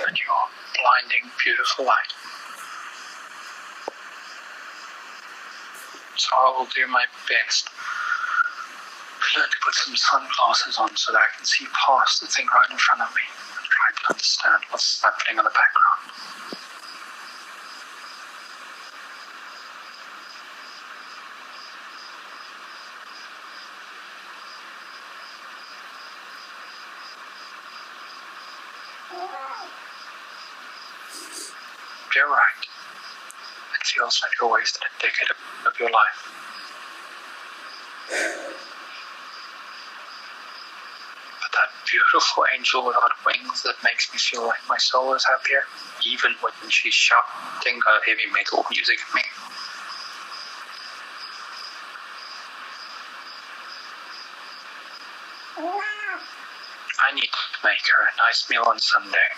And your blinding, beautiful light. So I will do my best. Learn to put some sunglasses on so that I can see past the thing right in front of me and try to understand what's happening in the background. You're right. It feels like you wasted a decade of your life. But that beautiful angel without wings that makes me feel like my soul is happier, even when she's shouting her heavy metal music at me. I need to make her a nice meal on Sunday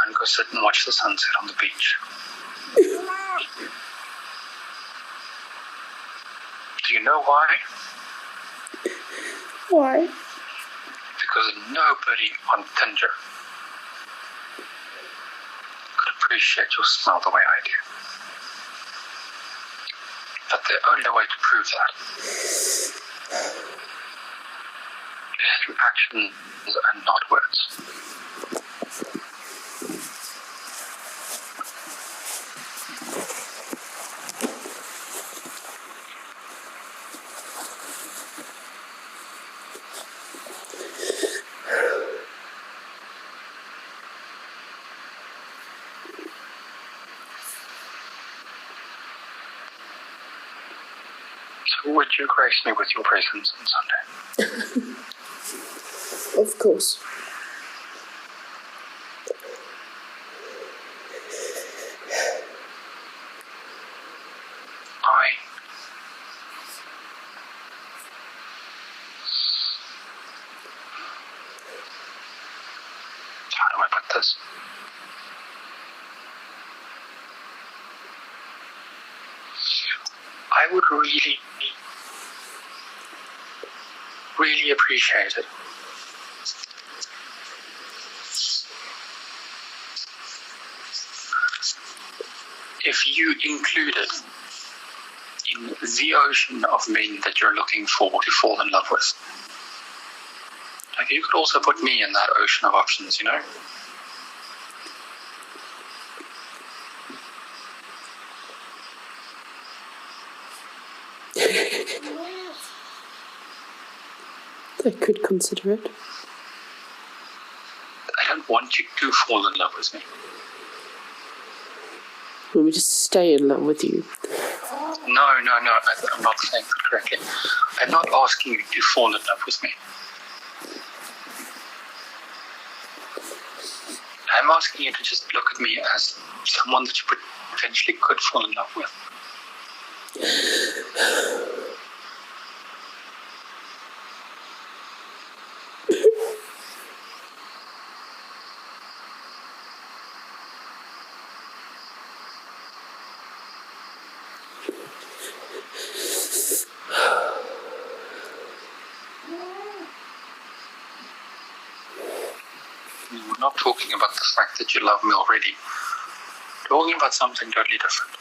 and go sit and watch the sunset on the beach. Do you know why? Why? Because nobody on Tinder could appreciate your smell the way I do. But the only way to prove that is through actions and not words. So would you grace me with your presence on Sunday? Of course. How do I put this? I would really appreciate it if you included in the ocean of men that you're looking for to fall in love with. Like, you could also put me in that ocean of options, you know? I could consider it. I don't want you to fall in love with me. Let me just stay in love with you. No, I'm not saying that correctly. I'm not asking you to fall in love with me. I'm asking you to just look at me as someone that you potentially could fall in love with. We're not talking about the fact that you love me already. We're talking about something totally different.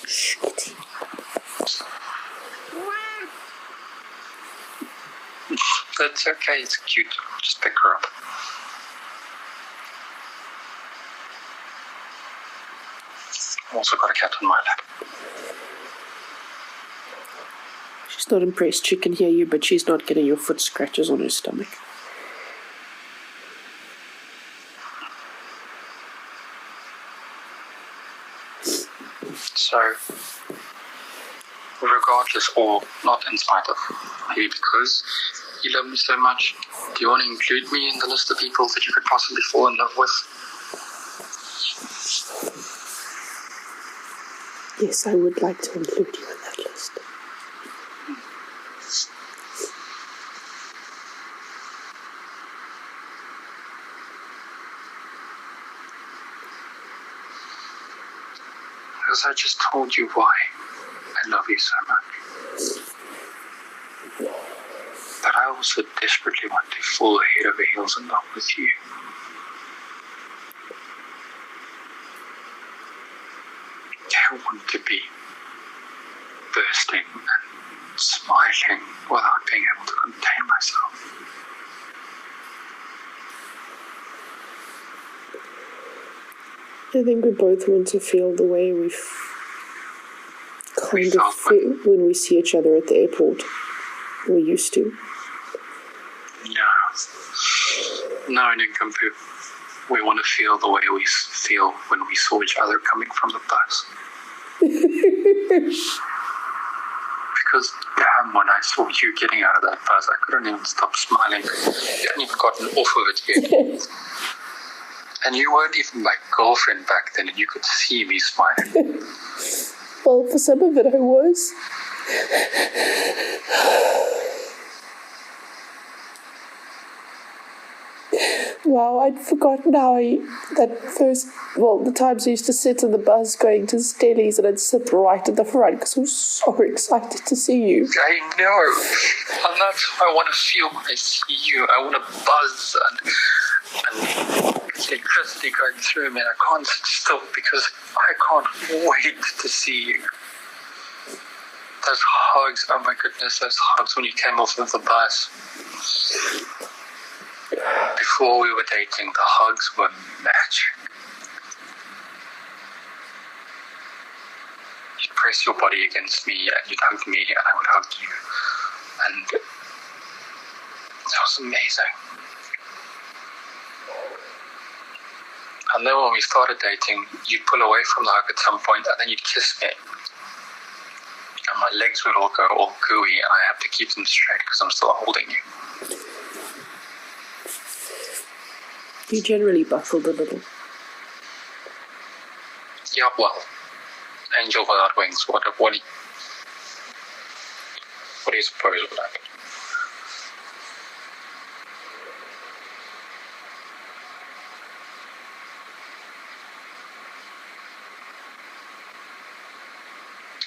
Shh, kitty. That's okay, it's cute. Just pick her up. I've also got a cat on my lap. She's not impressed. She can hear you, but she's not getting your foot scratches on her stomach. So, regardless or not in spite of, maybe because you love me so much, do you want to include me in the list of people that you could possibly fall in love with? Yes, I would like to include you in that list. Because I just told you why I love you so much. But I also desperately want to fall head over heels in love with you. I want to be bursting and smiling without being able to contain myself. I think we both want to feel the way we kind of feel when we see each other at the airport. We used to. No, Nincompoop. We want to feel the way we feel when we saw each other coming from the bus. Because, damn, when I saw you getting out of that bus, I couldn't even stop smiling. You hadn't even gotten off of it yet. And you weren't even my girlfriend back then, and you could see me smiling. Well, for some of it I was. Wow, I'd forgotten the times I used to sit in the bus going to Stellies and I'd sit right at the front because I was so excited to see you. I know. And that's how I want to feel when I see you. I want to buzz and electricity going through me, and I can't sit still because I can't wait to see you. Those hugs, oh my goodness, those hugs when you came off of the bus. Before we were dating, the hugs were magic. You'd press your body against me and you'd hug me and I would hug you. And that was amazing. And then when we started dating, you'd pull away from the hug at some point and then you'd kiss me. And my legs would all go all gooey and I have to keep them straight because I'm still holding you. You generally buckled a little. Yeah, well, angel without wings. What do you suppose would happen?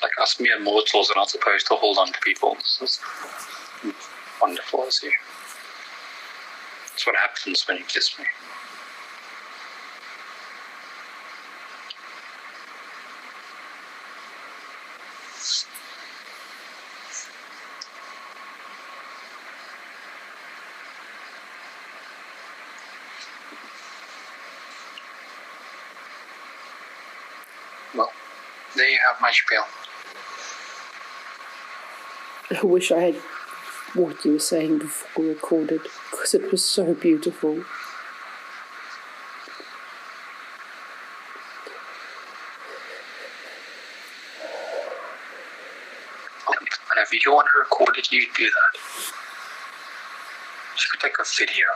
Like us mere mortals are not supposed to hold on to people. This is wonderful as you. That's what happens when you kiss me. Well, there you have my spiel. I wish I had what you were saying before we recorded, because it was so beautiful. And if you want to record it, you do that. You could take a video.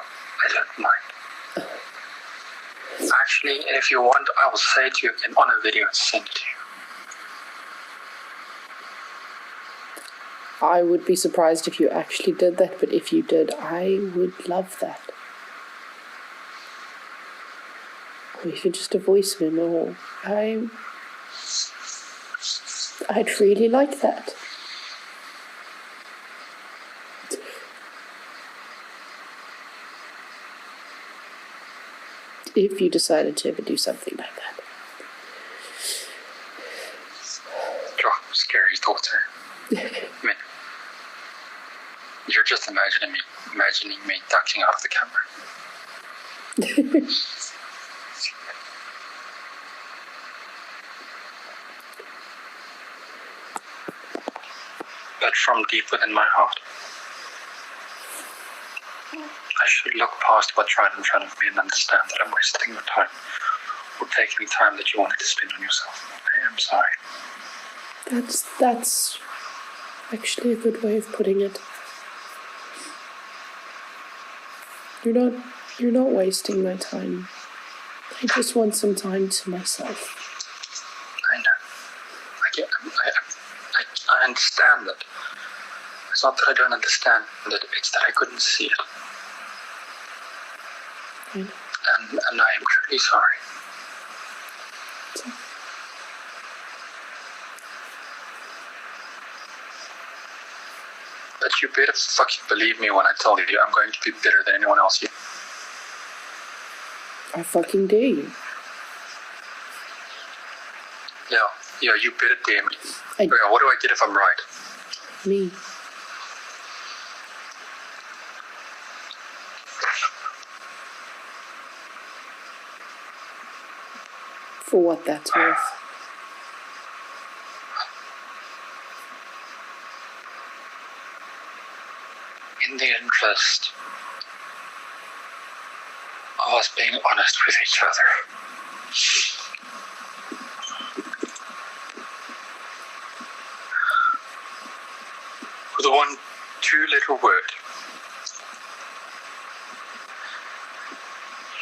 I don't mind. Actually, if you want, I will say it to you again on a video and send it to you. I would be surprised if you actually did that, but if you did, I would love that. Or even just a voice memo. I'd really like that. If you decided to ever do something like that. Oh, scary thoughts here. I mean, you're just imagining me ducking out of the camera. But from deep within my heart, I should look past what's right in front of me and understand that I'm wasting your time or taking time that you wanted to spend on yourself. I am sorry. That's actually a good way of putting it. You're not wasting my time. I just want some time to myself. I know. I understand that. It's not that I don't understand it, it's that I couldn't see it. I know. And I am truly sorry. But you better fucking believe me when I tell you I'm going to be better than anyone else here. I fucking dare you. Yeah, you better dare me. I- Okay, what do I get if I'm right? Me. For what that's worth. In the interest of us being honest with each other. With one two-letter word.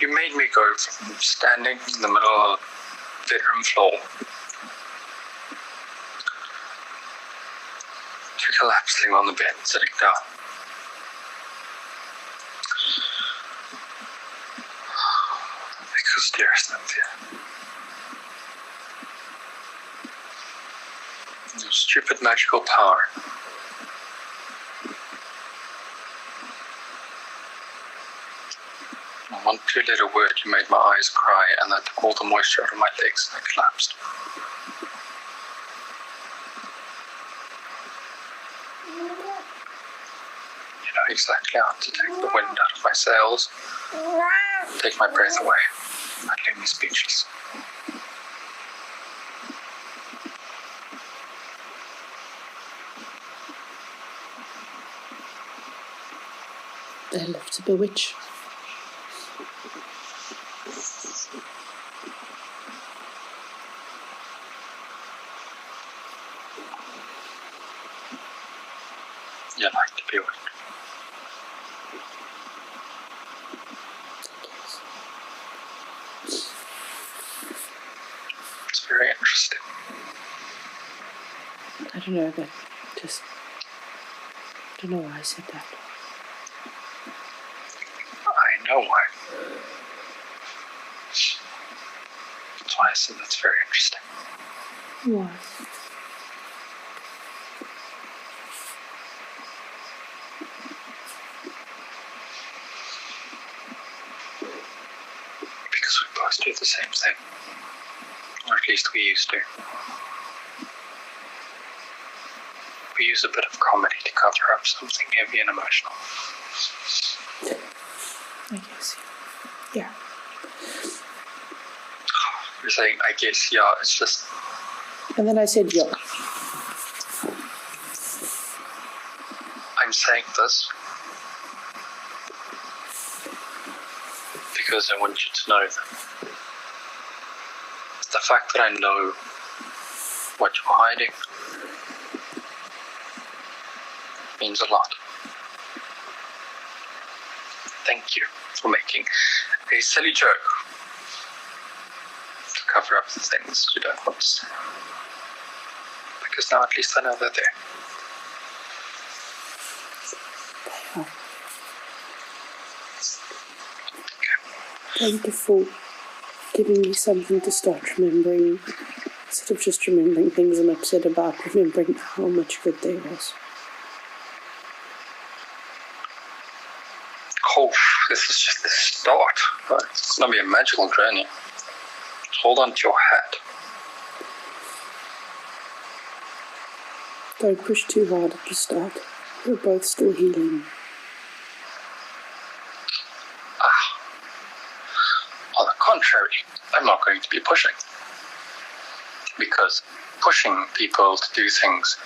You made me go from standing in the middle of the bedroom floor to collapsing on the bed and sitting down. Because there is no fear. No stupid magical power. One two-letter word, you made my eyes cry, and that took all the moisture out of my legs, and I collapsed. You know exactly how to take the wind out of my sails, take my breath away, and leave me speechless. I love to bewitch. You like to be with. It's very interesting. I don't know, but just... I don't know why I said that. I know why. That's why I said that's very interesting. Why? Because we both do the same thing. Or at least we used to. We use a bit of comedy to cover up something heavy and emotional. I guess. Yeah. You're saying, I guess, yeah, it's just... And then I said, yeah. I'm saying this because I want you to know that the fact that I know what you're hiding means a lot. Thank you for making a silly joke to cover up the things you don't want to say. Because now at least I know they're there. Thank you for giving me something to start remembering. Instead of just remembering things I'm upset about, remembering how much good there was. Oh, this is just the start. It's going to be a magical journey. Hold on to your hat. Don't push too hard at the start. We're both still healing. On the contrary, I'm not going to be pushing. Because pushing people to do things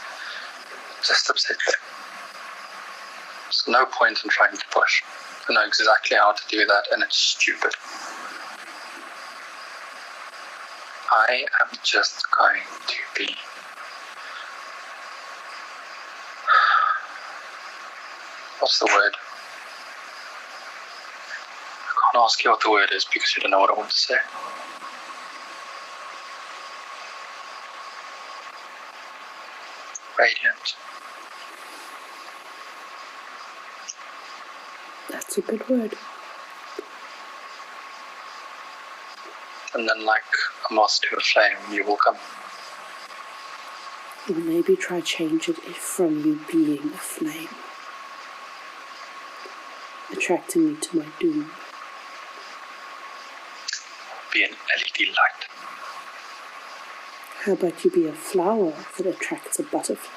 just upsets them. There's no point in trying to push. I know exactly how to do that, and it's stupid. I am just going to be... What's the word? I can't ask you what the word is because you don't know what I want to say. Radiant. That's a good word. And then like a moth to a flame, you will come. Or maybe try change it from you being a flame. attracting me to my doom. Be an LED light. How about you be a flower that attracts a butterfly?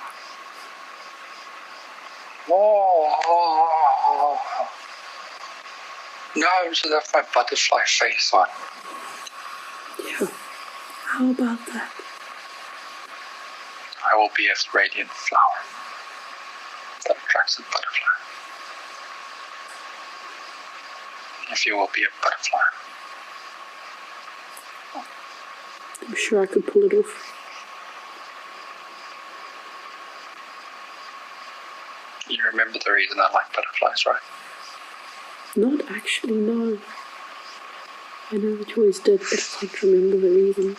Oh. No, so that's my butterfly face on. Yeah. How about that? I will be a radiant flower that attracts a butterfly. If you will be a butterfly. I'm sure I could pull it off. You remember the reason I like butterflies, right? Not actually, no. I know that you always did, but I can't remember the reason.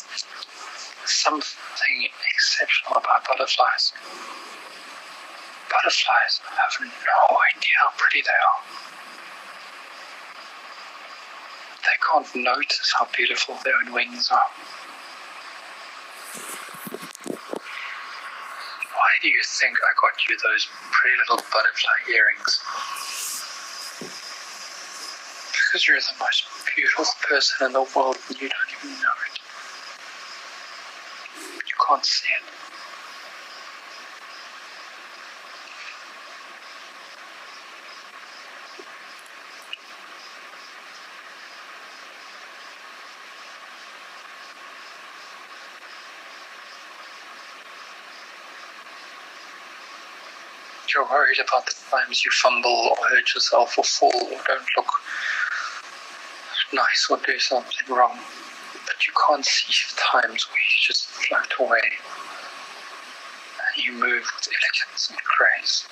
Something exceptional about butterflies. Butterflies have no idea how pretty they are. They can't notice how beautiful their own wings are. Why do you think I got you those pretty little butterfly earrings? Because you're the most beautiful person in the world and you don't even know it. You can't see it. You're worried about the times you fumble or hurt yourself or fall or don't look nice or do something wrong. But you can't see the times where you just float away and you move with elegance and grace.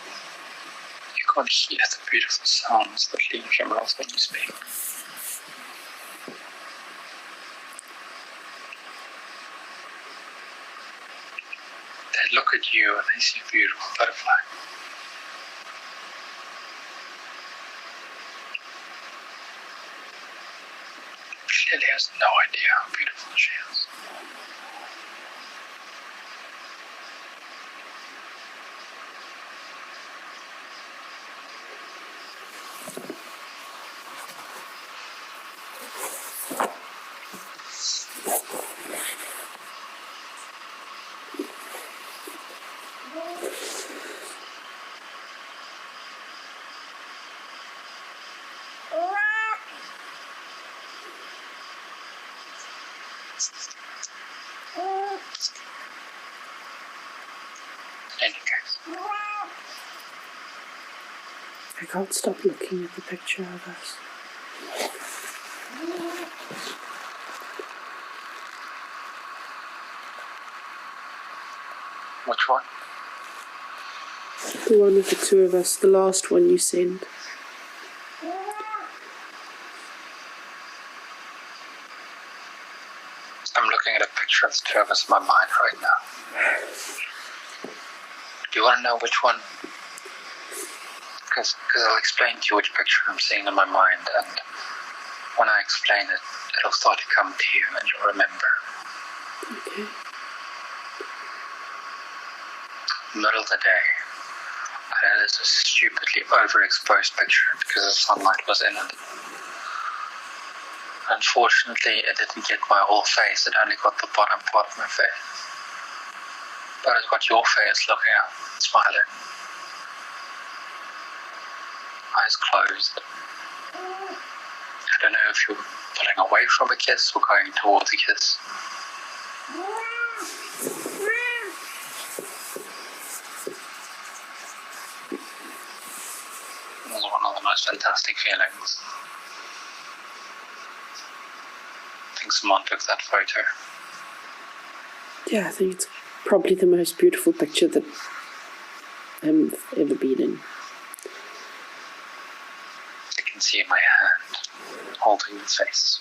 You can't hear the beautiful sounds that leave your mouth when you speak. They look at you and they see a beautiful butterfly. Lily has no idea how beautiful she is. In any case, I can't stop looking at the picture of us. which one? The one with the two of us, the last one you sent. I'm looking at a picture of the two of us in my mind right now. Do you want to know which one? Because I'll explain to you which picture I'm seeing in my mind, and when I explain it, it'll start to come to you and you'll remember. Okay. Middle of the day, and it is a stupidly overexposed picture because the sunlight was in it. Unfortunately, it didn't get my whole face, it only got the bottom part of my face. But it got your face looking up, smiling. Eyes closed. I don't know if you're pulling away from a kiss or going towards a kiss. It was one of the most fantastic feelings. I think someone took that photo. Yeah, I think it's probably the most beautiful picture that I've ever been in. I can see my hand holding the face.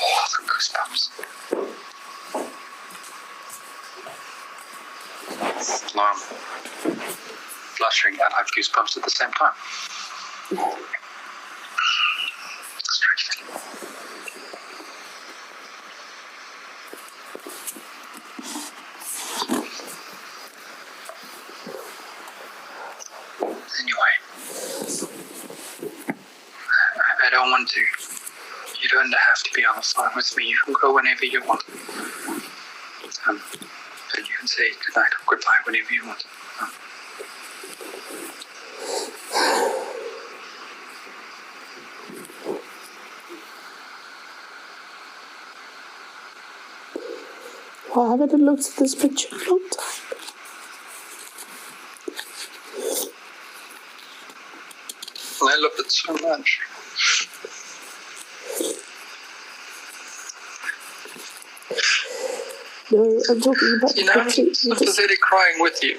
Oh, the goosebumps. No, I'm blushing and I have goosebumps at the same time. Strange feeling. anyway. I don't want to. You don't have to be on the phone with me. You can go whenever you want. And you can say goodnight or goodbye whenever you want. Well, I haven't looked at this picture in a long time. I love it so much. No, I'm talking about You know, I'm sympathetic crying with you.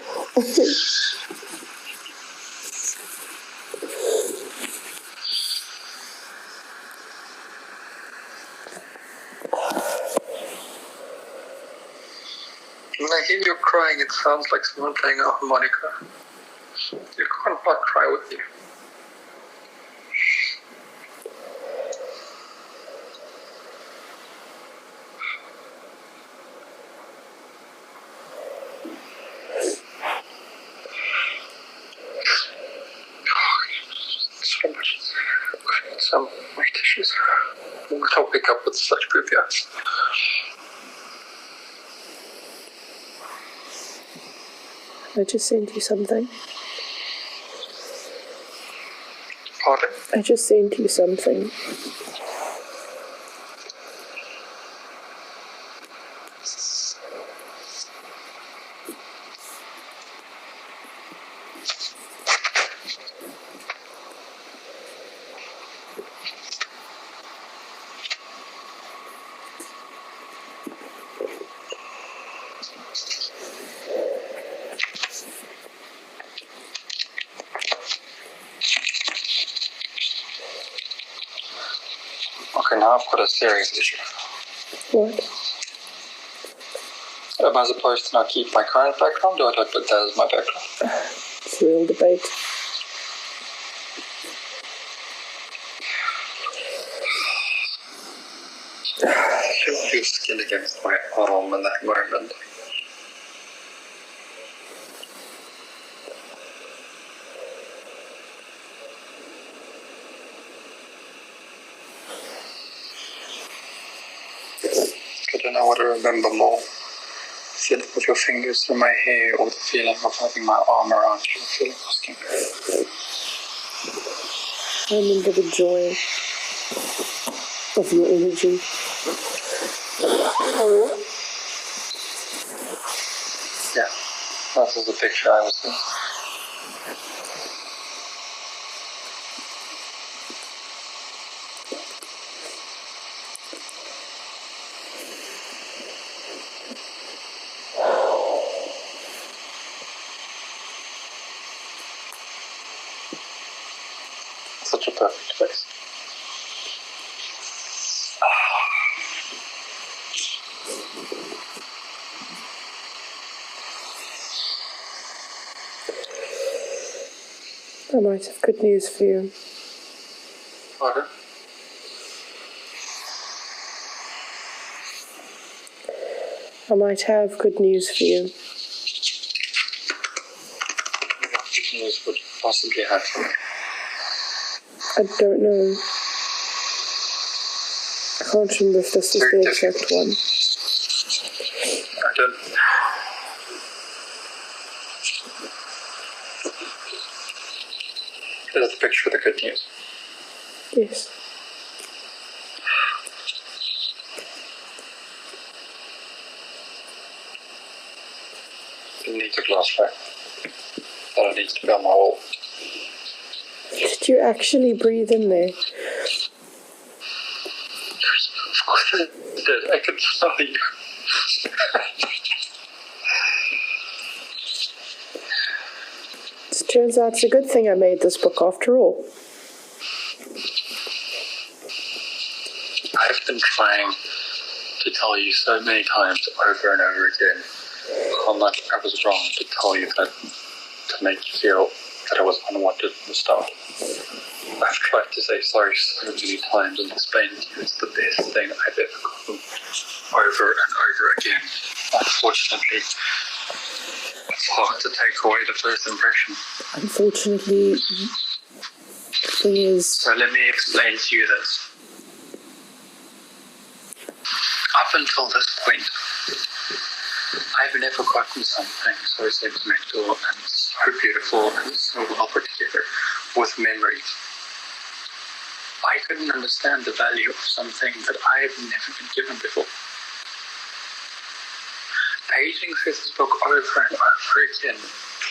When I hear you crying, it sounds like someone playing a harmonica. You can't not cry with you. So much. Some of my tissues. I'll pick up with such poopy eyes. I just sent you something. Pardon? I just sent you something. Okay, now I've got a serious issue. What? Am I supposed to not keep my current background, or do I put that as my background? It's a real debate. I feel your skin against my arm in that moment. I don't know what to remember more. The feeling of your fingers in my hair, or the feeling of having my arm around you, the feeling of skin. I remember the joy of your energy. Yeah, that was the picture I was seeing. Such a perfect place. I might have good news for you. Pardon? I might have good news for you. What good news would you possibly have for me? I don't know. I can't remember if this was the exact one. I don't. Is that the picture of the good news? Yes. You need a glass back. That needs to be on my wall. Did you actually breathe in there? Of course I did. I could smell you. It turns out it's a good thing I made this book after all. I've been trying to tell you so many times over and over again how much I was wrong to tell you that, to make you feel that I was unwanted from the start. I've tried to say sorry so many times and explain to you it's the best thing I've ever gotten over and over again. Unfortunately, It's hard to take away the first impression. Unfortunately, the thing is... So let me explain to you this. Up until this point, I've never gotten something so sentimental and so beautiful and so well put together with memories. I couldn't understand the value of something that I have never been given before. Paging through this book over and over again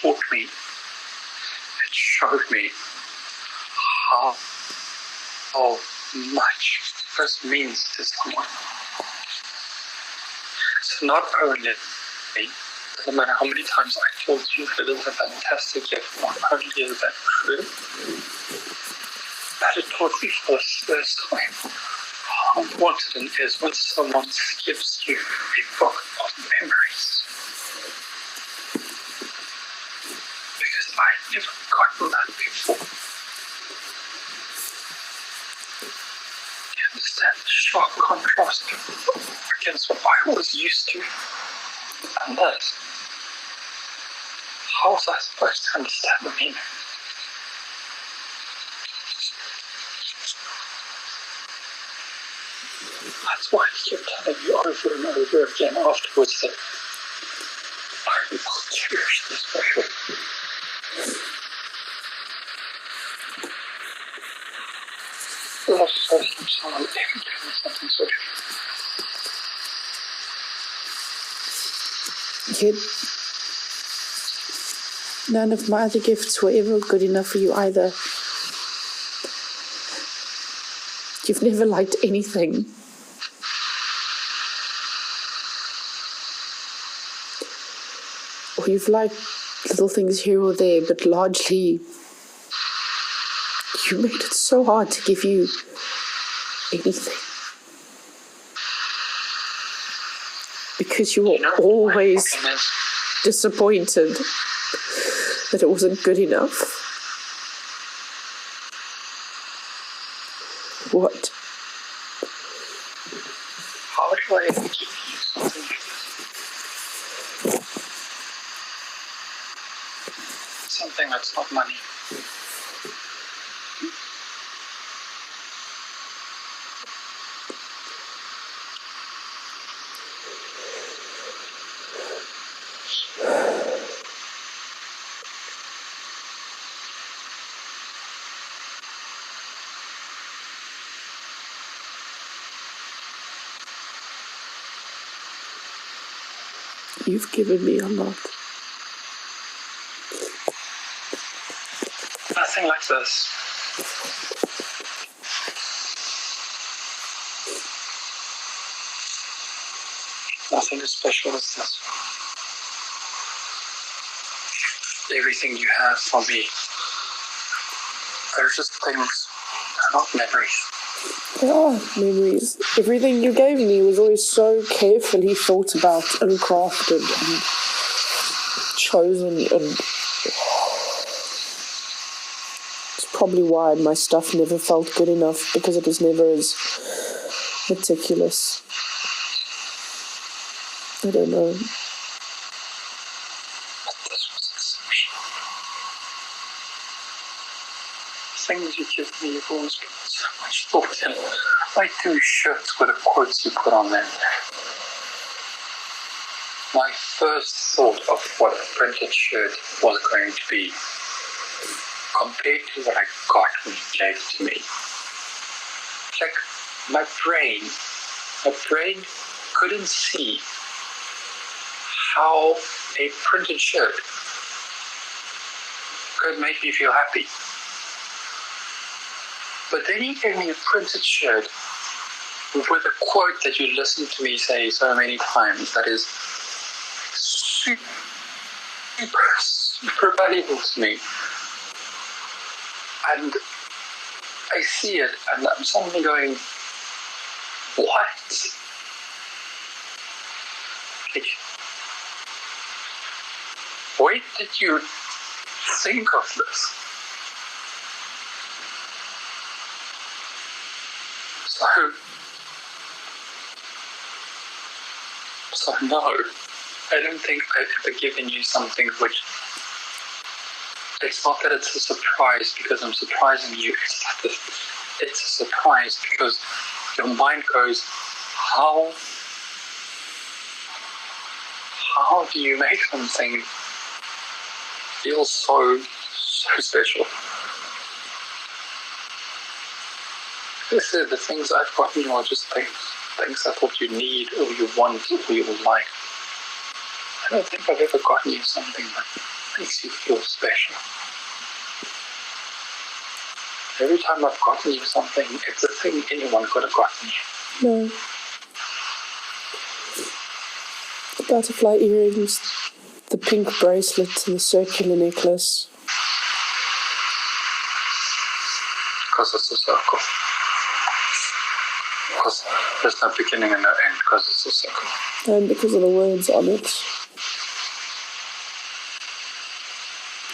taught me, it showed me how much this means to someone. So not only, no matter how many times I told you that it is a fantastic gift, not only is that true, but it taught me for the first time how important it is when someone gives you a book of memories. Because I'd never gotten that before. You understand the sharp contrast against what I was used to and that. How was I supposed to understand the meaning? That's why I kept telling you over and over again afterwards that I will cherish this special. The first time someone ever gave me something so Yet, none of my other gifts were ever good enough for you either. You've never liked anything. Or you've liked little things here or there, but largely you made it so hard to give you anything. Because you were always disappointed that it wasn't good enough. What? How do I ever give you something like this? Something that's not money. You've given me a lot. Nothing like this. Nothing as special as this. Everything you have for me, they're just things, they're not memories. They are memories. Everything you gave me was always so carefully thought about and crafted and chosen, and it's probably why my stuff never felt good enough, because it was never as meticulous. I don't know. But this was exceptional. Things you give me, you've always put so much thought in. My 2 shirts with the quotes you put on them. My first thought of what a printed shirt was going to be compared to what I got when you gave it to me. It's like my brain couldn't see how a printed shirt could make me feel happy. But then he gave me a printed shirt with a quote that you listened to me say so many times that is super valuable to me. And I see it and I'm suddenly going, what? Like, where did you think of this? So no, I don't think I've ever given you something which... It's not that it's a surprise because I'm surprising you. It's a surprise because your mind goes, how do you make something feel so special? The things I've gotten you are just things I thought you need or you want or you would like. I don't think I've ever gotten you something that makes you feel special. Every time I've gotten you something, it's a thing anyone could have gotten you. No. The butterfly earrings, the pink bracelet and the circular necklace. Because it's a circle. Because there's no beginning and no end, because it's a circle. And because of the words on it.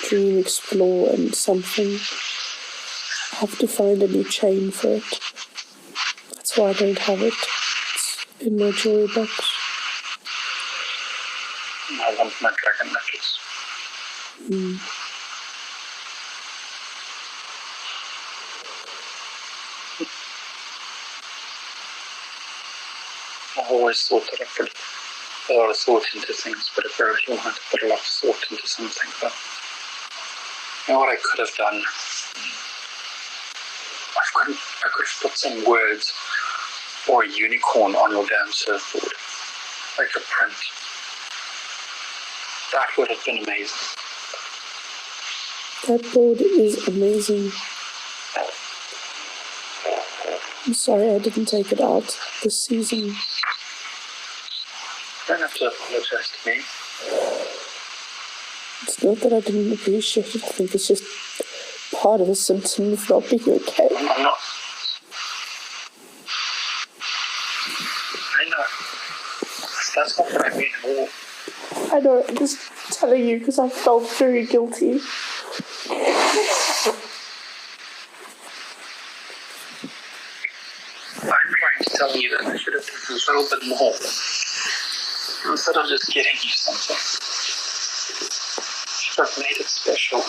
Dream, explore, and something. I have to find a new chain for it. That's why I don't have it. It's in my jewelry box. I want my dragon necklace. I've always thought that I put a lot of thought into things, but if I really wanted to put a lot of thought into something, but you know what I could have done? I could have put some words or a unicorn on your damn surfboard, like a print. That would have been amazing. That board is amazing. I'm sorry I didn't take it out this season. You don't have to apologize to me. It's not that I didn't appreciate it. I think it's just part of a symptom of not being okay. I'm not. I know. That's not what I mean at all. I know, I'm just telling you because I felt very guilty. I'm trying to tell you that I should have done a little bit more. Instead of just getting you something. I should have made it special.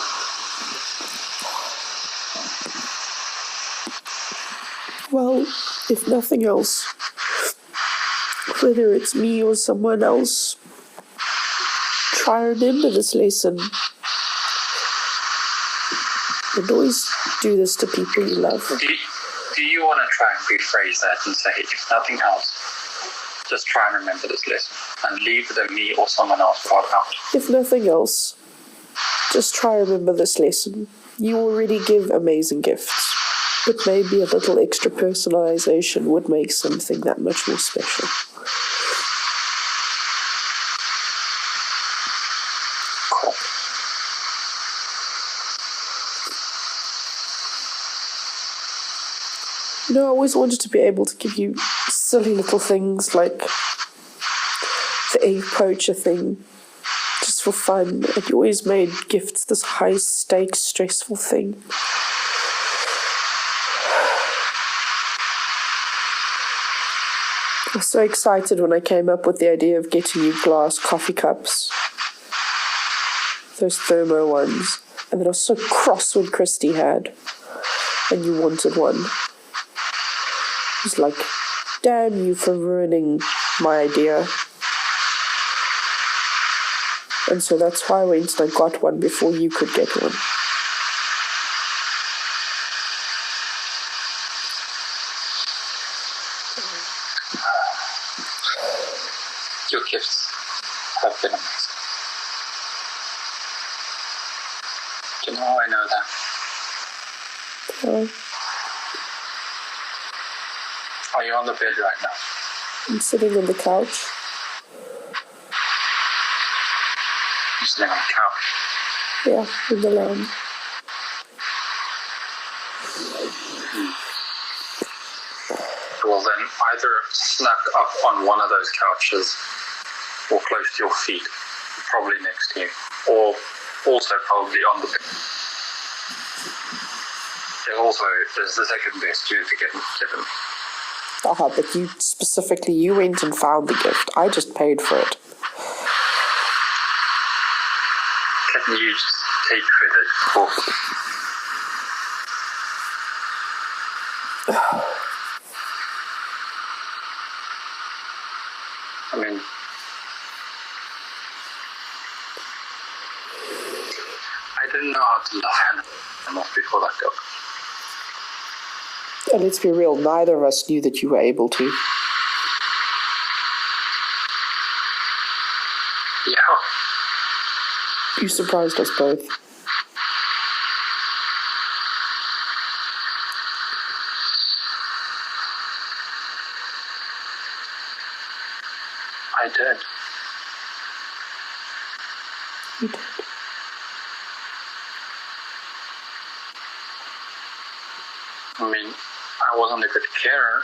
Well, if nothing else, whether it's me or someone else, try and remember this lesson. And always do this to people you love. Do you want to try and rephrase that and say, if nothing else, just try and remember this lesson and leave the me or someone else part out? If nothing else, just try and remember this lesson. You already give amazing gifts, but maybe a little extra personalization would make something that much more special. Cool. You know, I always wanted to be able to give you silly little things like the egg poacher thing, just for fun. And you always made gifts this high-stakes, stressful thing. I was so excited when I came up with the idea of getting you glass coffee cups. Those thermo ones. And then I was so cross when Christy had. And you wanted one. It was like, damn you for ruining my idea. And so that's why I went and I got one before you could get one. Your gifts have been amazing. Do you know how I know that? Oh, Are you on the bed right now? I'm sitting on the couch. You're sitting on the couch. Yeah, in the lounge. Well then, either snuck up on one of those couches or close to your feet, probably next to you, or also probably on the bed. There's the second best you to get given. But you went and found the gift. I just paid for it. You just take credit for... I mean, I didn't know how to love animals before that dog. And let's be real, neither of us knew that you were able to. Yeah. You surprised us both. I did. You did. I mean, I wasn't a good carer.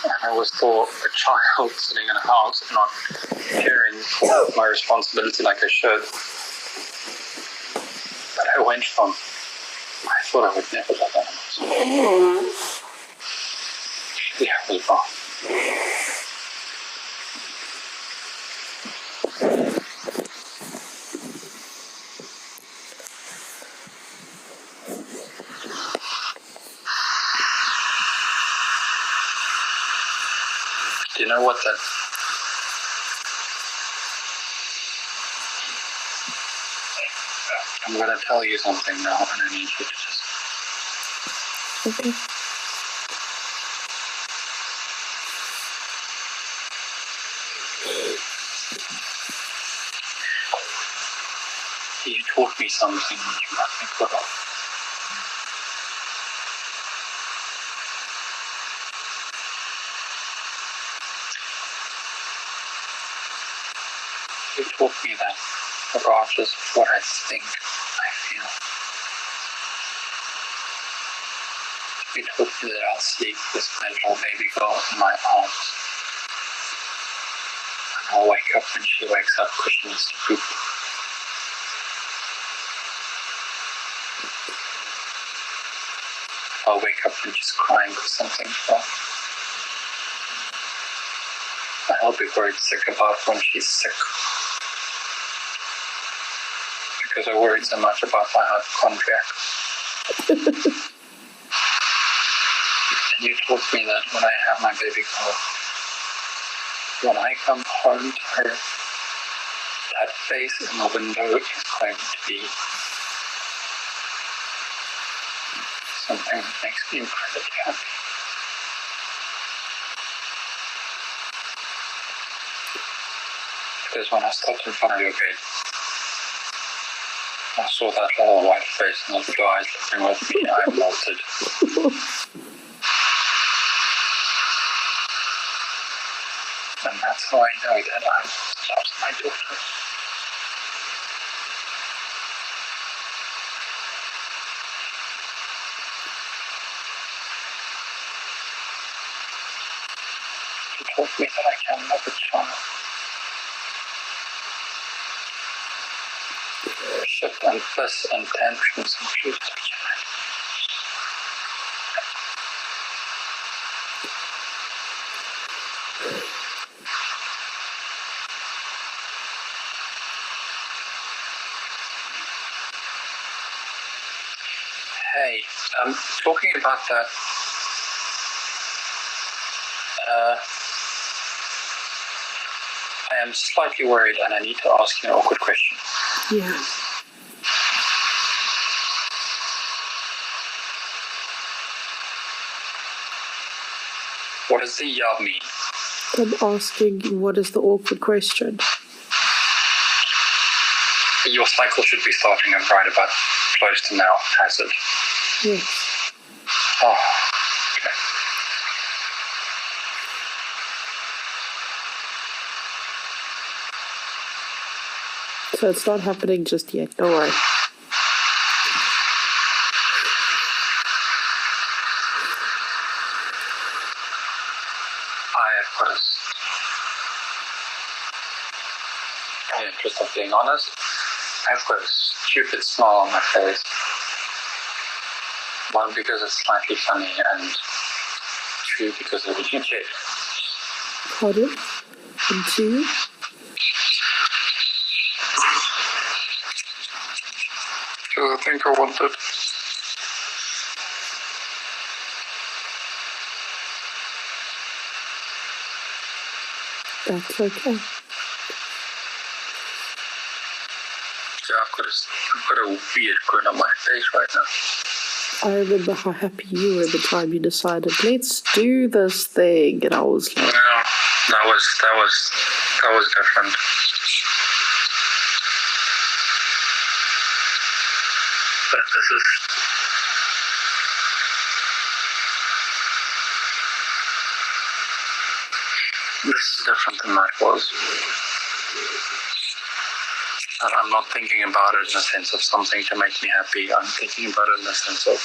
And I was still a child sitting in a house and not caring for my responsibility like I should. But I went from, I thought I would never love animals. Yeah, I was wrong. Do you know what that... I'm going to tell you something now, and I need you to just... Okay. You taught me something which you let me forget. You taught me that regardless of what I think, I feel. You taught me that I'll sleep with my little baby girl in my arms. And I'll wake up when she wakes up because she needs to poop. I'll wake up when she's crying because something's wrong. And I'll be worried sick about when she's sick. Because I worried so much about my hypochondriac. And you taught me that when I have my baby girl, when I come home to her, that face in the window is going to be something that makes me incredibly happy. Because when I stepped in front of your gate, I saw that little white face and those blue eyes looking with me. I melted. And that's how I know that I lost my daughter. You taught me that I can love a child. Shit and piss and tantrums and shoes to begin with. Hey, talking about that, I am slightly worried and I need to ask you an awkward question. Yeah. What does the yab mean? I'm asking, what is the awkward question? Your cycle should be starting right about close to now, has it? Yes. Oh, okay. So it's not happening just yet, don't worry. In the interest of being honest, I've got a stupid smile on my face. One, because it's slightly funny, and two, because of the kid. Pardon? And two? Because I think I want it. That's okay. Yeah, I've got a weird grin on my face right now. I remember how happy you were the time you decided, let's do this thing, and I was like, No, that was different. But this is different than that was. And I'm not thinking about it in the sense of something to make me happy. I'm thinking about it in the sense of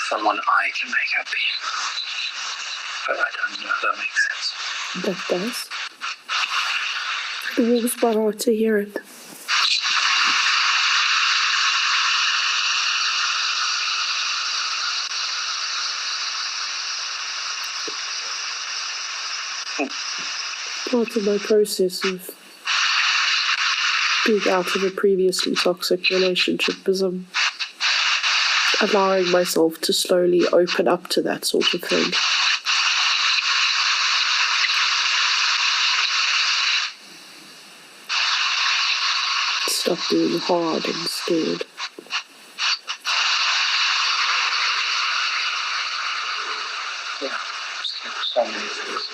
someone I can make happy. But I don't know if that makes sense. that does. It warms my heart to hear it. Part of my process of being out of a previously toxic relationship is I'm allowing myself to slowly open up to that sort of thing. Stop being hard and scared. Yeah, so many things.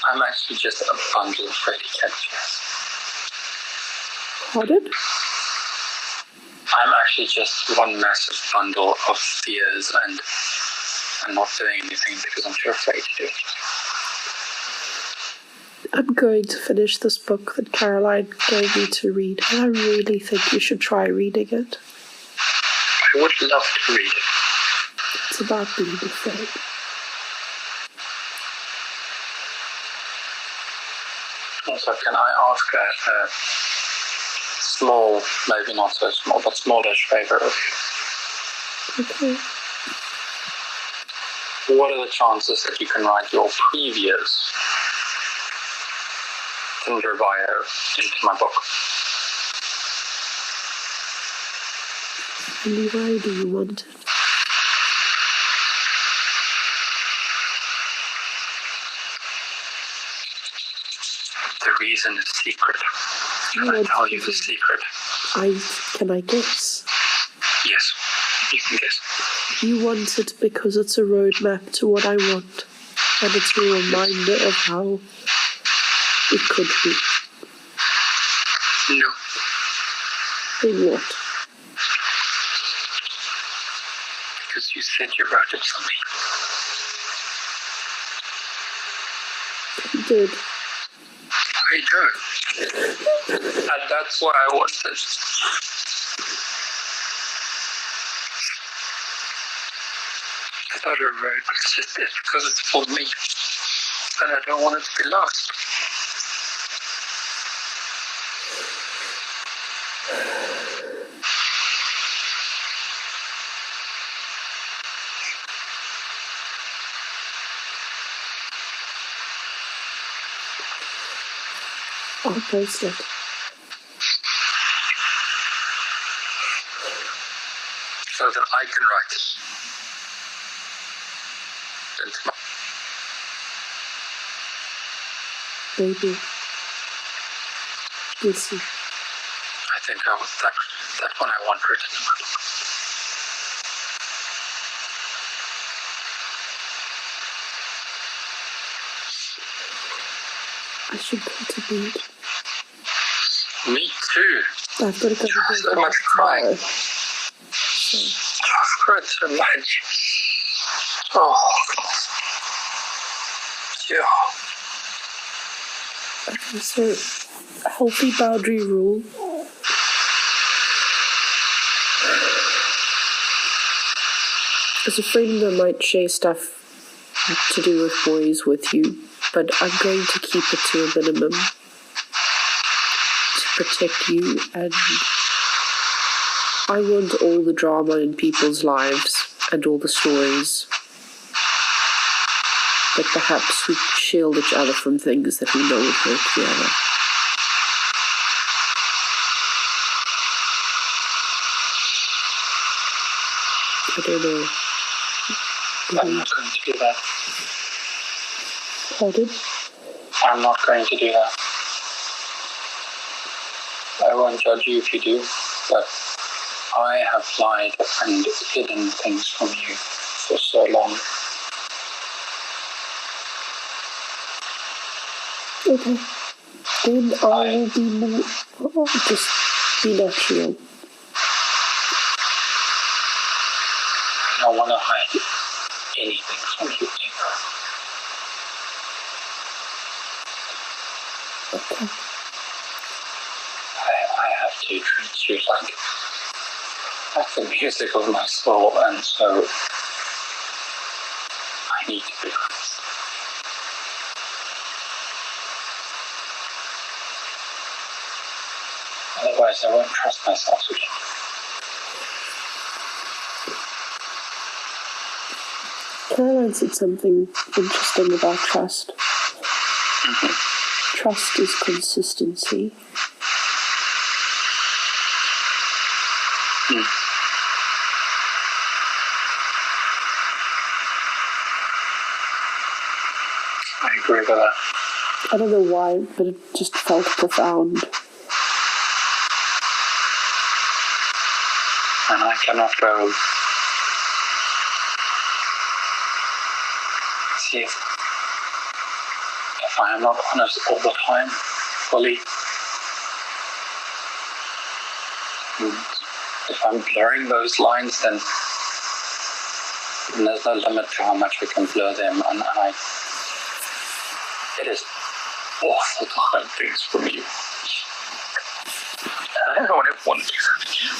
I'm actually just a bundle of Freddy catchers. Pardon? I'm actually just one massive bundle of fears, and I'm not doing anything because I'm too afraid to do it. I'm going to finish this book that Caroline gave me to read, and I really think you should try reading it. I would love to read it. It's about being afraid. Also, can I ask a small, maybe not so small, but smallish favor of you? Okay. What are the chances that you can write your previous Tinder bio into my book? And why do you want it? The reason is secret. Can I tell you the secret? Can I guess? Yes, you can guess. You want it because it's a roadmap to what I want, and it's a reminder of how it could be. No. Then what? Because you said you wrote it for me. You did. I do. And that's why I want it. It's not a road, it's because it's for me. And I don't want it to be lost. I'll post it. So that I can write it. Into my... Maybe. We'll see. I think that one I want written in my book. I should go to bed. Me too. I've got to go to bed. So much crying. So, I've cried so much. Oh. Yeah. okay, so a healthy boundary rule. As a friend, I might share stuff to do with boys with you, but I'm going to keep it to a minimum to protect you, and I want all the drama in people's lives and all the stories, but perhaps we shield each other from things that we know would hurt the other. know. I'm not going to do that. Pardon? I'm not going to do that. I won't judge you if you do, but I have lied and hidden things from you for so long. Okay. Then I will be more... just be natural. I don't want to hide anything from you ever. Okay. I have to treat you like the music of my soul, and so I need to be honest. Otherwise, I won't trust myself again. Caroline said something interesting about trust. Mm-hmm. Trust is consistency. I agree with that. I don't know why, but it just felt profound. And I cannot go. See, if I am not honest all the time, fully, if I'm blurring those lines, then there's no limit to how much we can blur them. And it is awful to hide things from you. I don't ever want to do that again.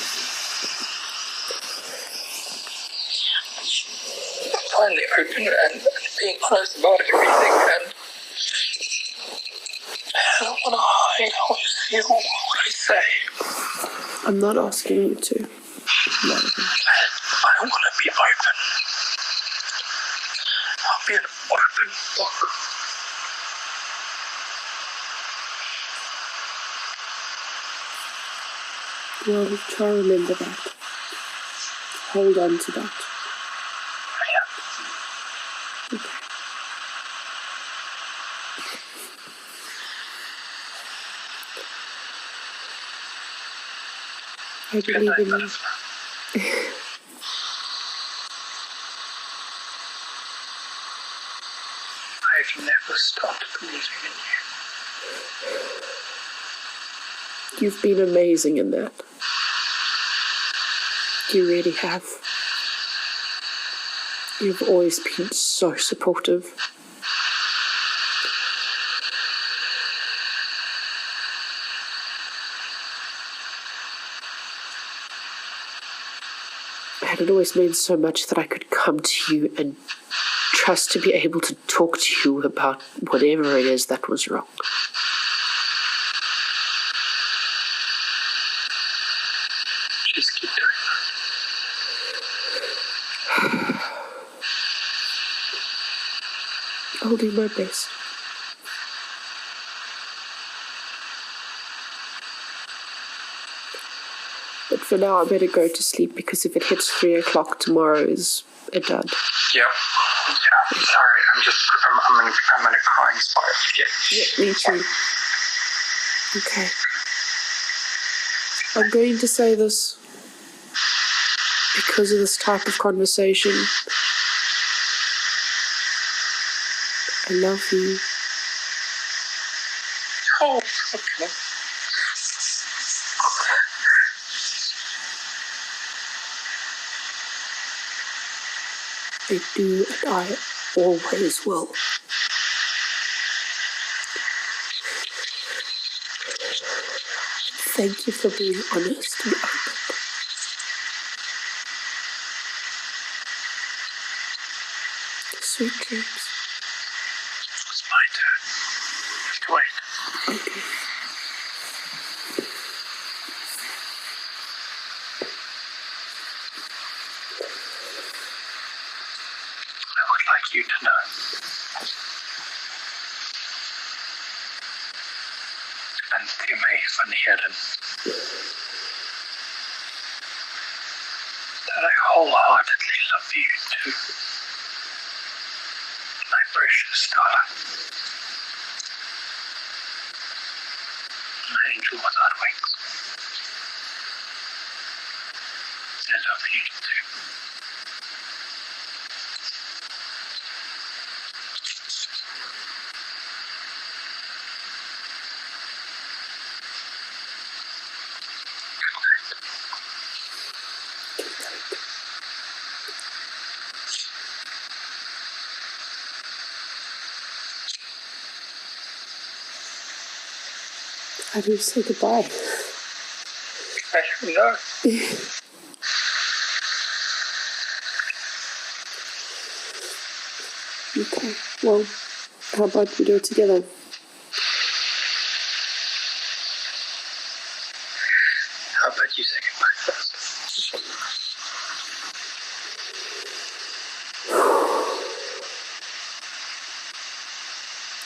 Finally open and being honest about everything, and I don't want to hide how I feel or what I say. I'm not asking you to. No. I want to be open. I'll be an open book. Well, try to remember that. Hold on to that. Yeah. Okay. I believe in you. I've never stopped believing in you. You've been amazing in that. You really have. You've always been so supportive. And it always meant so much that I could come to you and trust to be able to talk to you about whatever it is that was wrong. Just keep doing that. I'll do my best. But for now, I better go to sleep because if it hits 3 o'clock tomorrow is a dud. Yeah. Sorry, I'm in a crying spot. Yeah, me too. Okay. I'm going to say this because of this type of conversation. I love you. Oh, okay. I do, and I always will. Thank you for being honest and open. Sweet dreams. It's my turn. Wait. Okay. I would like you to know and det är mig från heden that I wholeheartedly love you too, my precious darling. My angel without wings. I love you too. How do you say goodbye? I don't know. Okay, well, how about we do it together? How about you say goodbye first?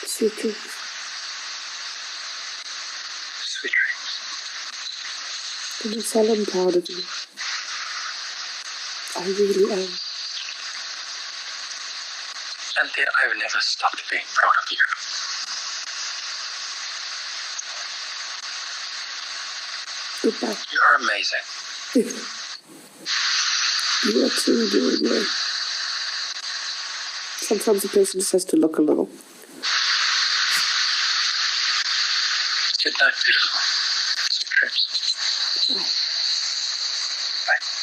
Sweet dreams. Sweet dreams. And Marcel, I'm proud of you. I really am. And dear, I've never stopped being proud of you. Goodbye. You're amazing. You are too, dear. Sometimes a person just has to look a little. Good night, beautiful. Sweet dreams. Bye. Bye.